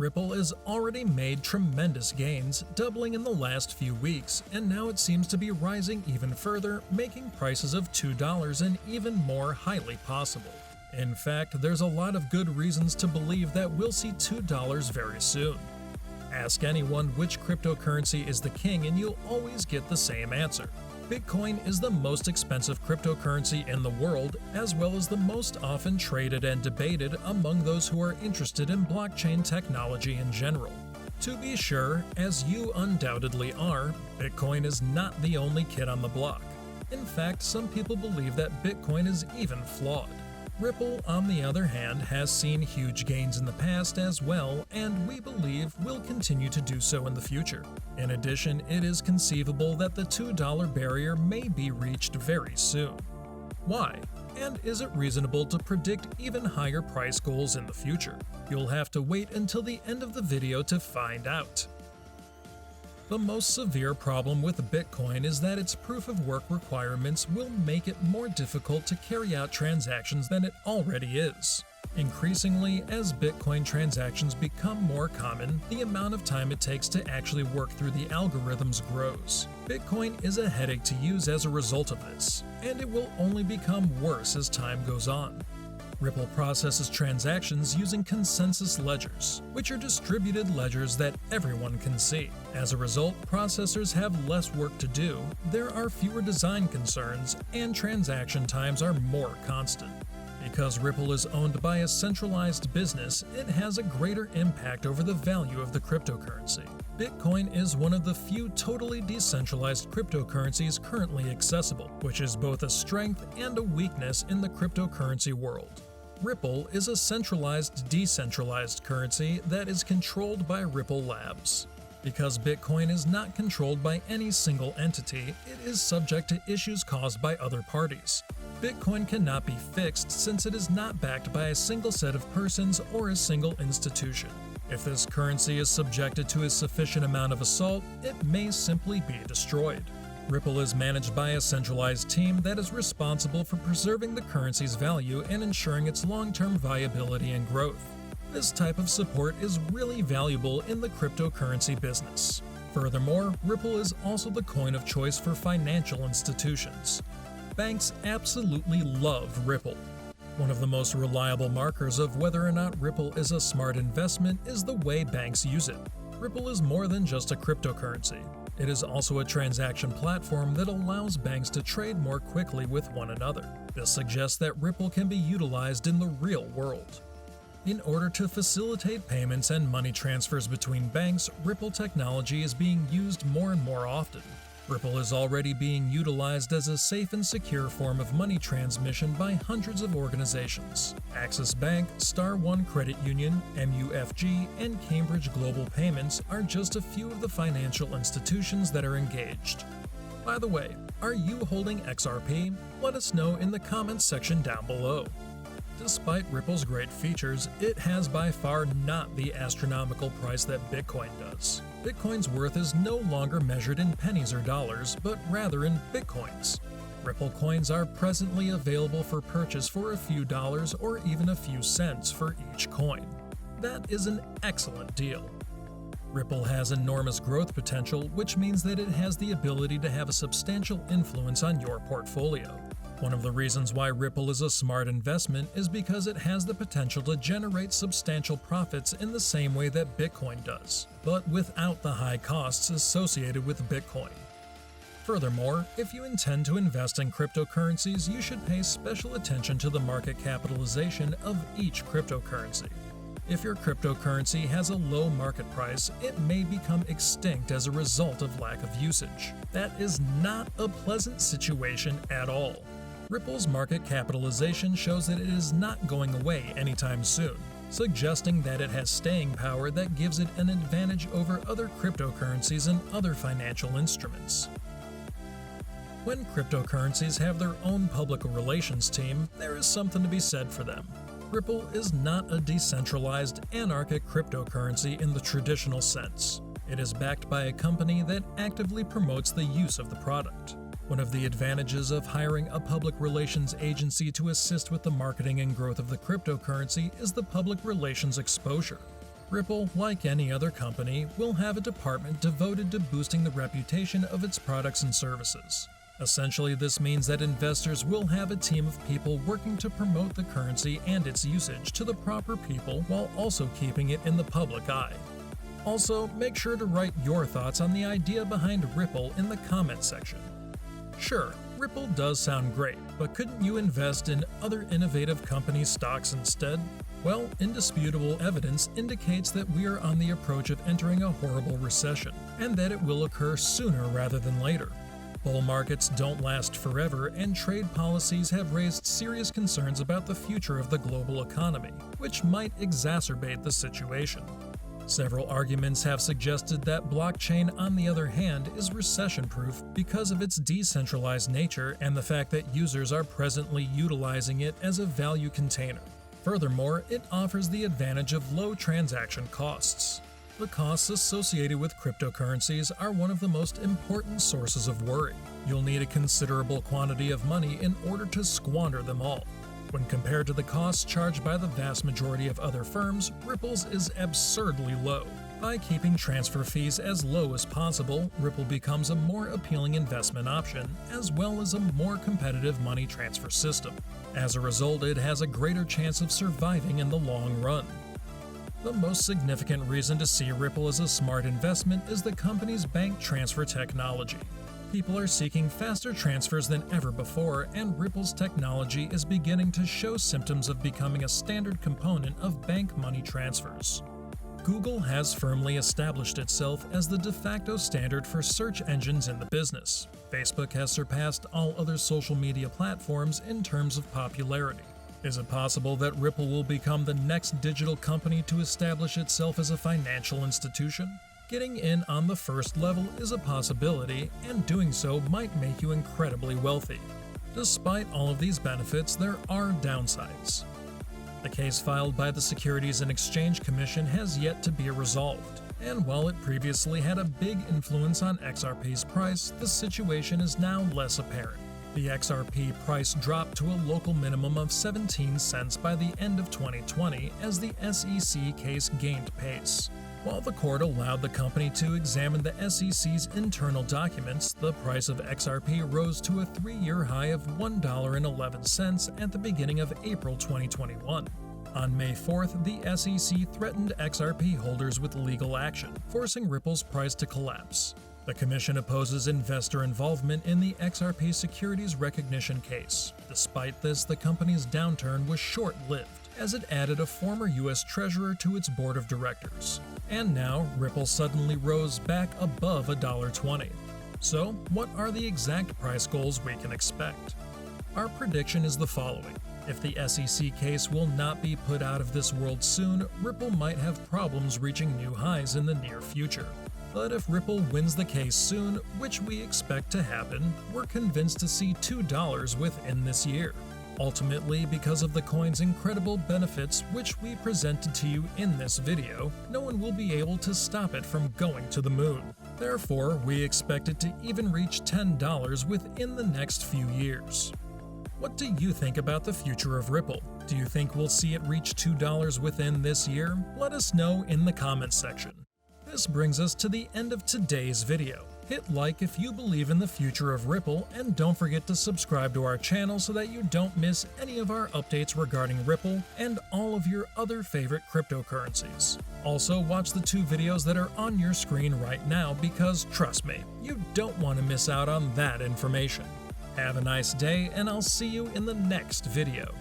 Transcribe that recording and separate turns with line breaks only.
Ripple has already made tremendous gains, doubling in the last few weeks, and now it seems to be rising even further, making prices of $2 and even more highly possible. In fact, there's a lot of good reasons to believe that we'll see $2 very soon. Ask anyone which cryptocurrency is the king and you'll always get the same answer. Bitcoin is the most expensive cryptocurrency in the world, as well as the most often traded and debated among those who are interested in blockchain technology in general. To be sure, as you undoubtedly are, Bitcoin is not the only kid on the block. In fact, some people believe that Bitcoin is even flawed. Ripple, on the other hand, has seen huge gains in the past as well, and we believe will continue to do so in the future. In addition, it is conceivable that the $2 barrier may be reached very soon. Why? And is it reasonable to predict even higher price goals in the future? You'll have to wait until the end of the video to find out. The most severe problem with Bitcoin is that its proof-of-work requirements will make it more difficult to carry out transactions than it already is. Increasingly, as Bitcoin transactions become more common, the amount of time it takes to actually work through the algorithms grows. Bitcoin is a headache to use as a result of this, and it will only become worse as time goes on. Ripple processes transactions using consensus ledgers, which are distributed ledgers that everyone can see. As a result, processors have less work to do, there are fewer design concerns, and transaction times are more constant. Because Ripple is owned by a centralized business, it has a greater impact over the value of the cryptocurrency. Bitcoin is one of the few totally decentralized cryptocurrencies currently accessible, which is both a strength and a weakness in the cryptocurrency world. Ripple is a centralized, decentralized currency that is controlled by Ripple Labs. Because Bitcoin is not controlled by any single entity, it is subject to issues caused by other parties. Bitcoin cannot be fixed since it is not backed by a single set of persons or a single institution. If this currency is subjected to a sufficient amount of assault, it may simply be destroyed. Ripple is managed by a centralized team that is responsible for preserving the currency's value and ensuring its long-term viability and growth. This type of support is really valuable in the cryptocurrency business. Furthermore, Ripple is also the coin of choice for financial institutions. Banks absolutely love Ripple. One of the most reliable markers of whether or not Ripple is a smart investment is the way banks use it. Ripple is more than just a cryptocurrency. It is also a transaction platform that allows banks to trade more quickly with one another. This suggests that Ripple can be utilized in the real world. In order to facilitate payments and money transfers between banks, Ripple technology is being used more and more often. Ripple is already being utilized as a safe and secure form of money transmission by hundreds of organizations. Axis Bank, Star One Credit Union, MUFG, and Cambridge Global Payments are just a few of the financial institutions that are engaged. By the way, are you holding XRP? Let us know in the comments section down below. Despite Ripple's great features, it has by far not the astronomical price that Bitcoin does. Bitcoin's worth is no longer measured in pennies or dollars, but rather in Bitcoins. Ripple coins are presently available for purchase for a few dollars or even a few cents for each coin. That is an excellent deal. Ripple has enormous growth potential, which means that it has the ability to have a substantial influence on your portfolio. One of the reasons why Ripple is a smart investment is because it has the potential to generate substantial profits in the same way that Bitcoin does, but without the high costs associated with Bitcoin. Furthermore, if you intend to invest in cryptocurrencies, you should pay special attention to the market capitalization of each cryptocurrency. If your cryptocurrency has a low market price, it may become extinct as a result of lack of usage. That is not a pleasant situation at all. Ripple's market capitalization shows that it is not going away anytime soon, suggesting that it has staying power that gives it an advantage over other cryptocurrencies and other financial instruments. When cryptocurrencies have their own public relations team, there is something to be said for them. Ripple is not a decentralized, anarchic cryptocurrency in the traditional sense. It is backed by a company that actively promotes the use of the product. One of the advantages of hiring a public relations agency to assist with the marketing and growth of the cryptocurrency is the public relations exposure. Ripple, like any other company, will have a department devoted to boosting the reputation of its products and services. Essentially, this means that investors will have a team of people working to promote the currency and its usage to the proper people while also keeping it in the public eye. Also, make sure to write your thoughts on the idea behind Ripple in the comments section. Sure, Ripple does sound great, but couldn't you invest in other innovative company stocks instead? Well, indisputable evidence indicates that we are on the approach of entering a horrible recession, and that it will occur sooner rather than later. Bull markets don't last forever, and trade policies have raised serious concerns about the future of the global economy, which might exacerbate the situation. Several arguments have suggested that blockchain, on the other hand, is recession-proof because of its decentralized nature and the fact that users are presently utilizing it as a value container. Furthermore, it offers the advantage of low transaction costs. The costs associated with cryptocurrencies are one of the most important sources of worry. You'll need a considerable quantity of money in order to squander them all. When compared to the costs charged by the vast majority of other firms, Ripple's is absurdly low. By keeping transfer fees as low as possible, Ripple becomes a more appealing investment option, as well as a more competitive money transfer system. As a result, it has a greater chance of surviving in the long run. The most significant reason to see Ripple as a smart investment is the company's bank transfer technology. People are seeking faster transfers than ever before, and Ripple's technology is beginning to show symptoms of becoming a standard component of bank money transfers. Google has firmly established itself as the de facto standard for search engines in the business. Facebook has surpassed all other social media platforms in terms of popularity. Is it possible that Ripple will become the next digital company to establish itself as a financial institution? Getting in on the first level is a possibility, and doing so might make you incredibly wealthy. Despite all of these benefits, there are downsides. The case filed by the Securities and Exchange Commission has yet to be resolved, and while it previously had a big influence on XRP's price, the situation is now less apparent. The XRP price dropped to a local minimum of 17 cents by the end of 2020 as the SEC case gained pace. While the court allowed the company to examine the SEC's internal documents, the price of XRP rose to a 3-year high of $1.11 at the beginning of April 2021. On May 4th, the SEC threatened XRP holders with legal action, forcing Ripple's price to collapse. The commission opposes investor involvement in the XRP securities recognition case. Despite this, the company's downturn was short-lived, as it added a former U.S. Treasurer to its board of directors. And now, Ripple suddenly rose back above $1.20. So, what are the exact price goals we can expect? Our prediction is the following. If the SEC case will not be put out of this world soon, Ripple might have problems reaching new highs in the near future. But if Ripple wins the case soon, which we expect to happen, we're convinced to see $2 within this year. Ultimately, because of the coin's incredible benefits which we presented to you in this video, no one will be able to stop it from going to the moon. Therefore, we expect it to even reach $10 within the next few years. What do you think about the future of Ripple? Do you think we'll see it reach $2 within this year? Let us know in the comments section. This brings us to the end of today's video. Hit like if you believe in the future of Ripple, and don't forget to subscribe to our channel so that you don't miss any of our updates regarding Ripple and all of your other favorite cryptocurrencies. Also, watch the 2 videos that are on your screen right now because, trust me, you don't want to miss out on that information. Have a nice day, and I'll see you in the next video.